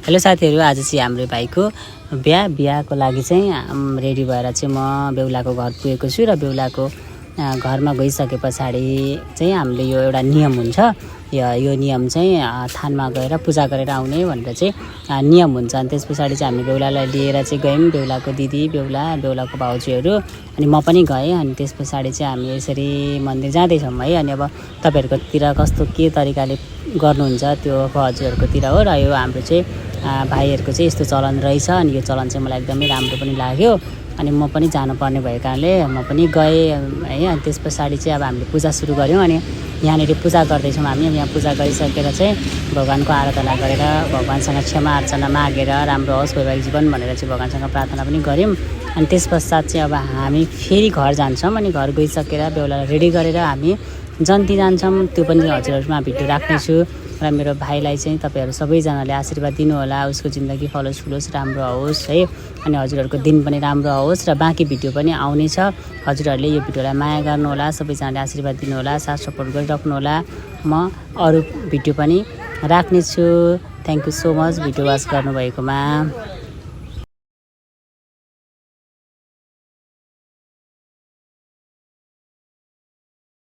Hello साथीहरू, आज चाहिँ हाम्रो भाइको बिहाको लागि चाहिँ रेडी भएर चाहिँ म बेहुलाको घर पुगेको छु र बेहुलाको घरमा गइसके पछाडि चाहिँ हामीले यो एउटा नियम हुन्छ। यो नियम चाहिँ थानमा गएर पूजा गरेर आउने भनेर चाहिँ नियम हुन्छ। अनि त्यस पछाडि चाहिँ हामी बेहुलालाई लिएर चाहिँ गयौँ, बेहुलाको दिदी, बेहुलाको भाउजूहरू अनि म पनि गएँ। अनि त्यस पछाडि चाहिँ हामी यसरी मन्दिर जाँदैछौँ है। अनि अब तपाईँहरूकोतिर कस्तो के तरिकाले गर्नुहुन्छ त्यो हजुरहरूकोतिर हो, र यो हाम्रो चाहिँ भाइहरूको चाहिँ यस्तो चलन रहेछ। अनि यो चलन चाहिँ मलाई एकदमै राम्रो पनि लाग्यो। अनि म पनि जानुपर्ने भएको कारणले म पनि गएँ है। अनि त्यस पछाडि चाहिँ अब हामीले पूजा सुरु गऱ्यौँ। अनि यहाँनिर पूजा गर्दैछौँ हामी। यहाँ पूजा गरिसकेर चाहिँ भगवानको आराधना गरेर भगवानसँग क्षमा अर्चना मागेर राम्रो होस् वैवाहिक जीवन भनेर चाहिँ भगवानसँग प्रार्थना पनि गऱ्यौँ। अनि त्यस पश्चात चाहिँ अब हामी फेरि घर जान्छौँ। अनि घर गइसकेर बेहुलालाई रेडी गरेर हामी जन्ती जान्छौँ। त्यो पनि हजुरहरूमा भिडियो राख्नेछु। र मेरो भाइलाई चाहिँ तपाईँहरू सबैजनाले आशीर्वाद दिनुहोला, उसको जिन्दगी फलोस् फुलोस्, राम्रो होस् है। अनि हजुरहरूको दिन पनि राम्रो होस्। र बाँकी भिडियो पनि आउनेछ। हजुरहरूले यो भिडियोलाई माया गर्नुहोला, सबैजनाले आशीर्वाद दिनुहोला, साथ सपोर्ट गरिराख्नुहोला। म अरू भिडियो पनि राख्नेछु। Thank you so much video watch गर्नुभएकोमा।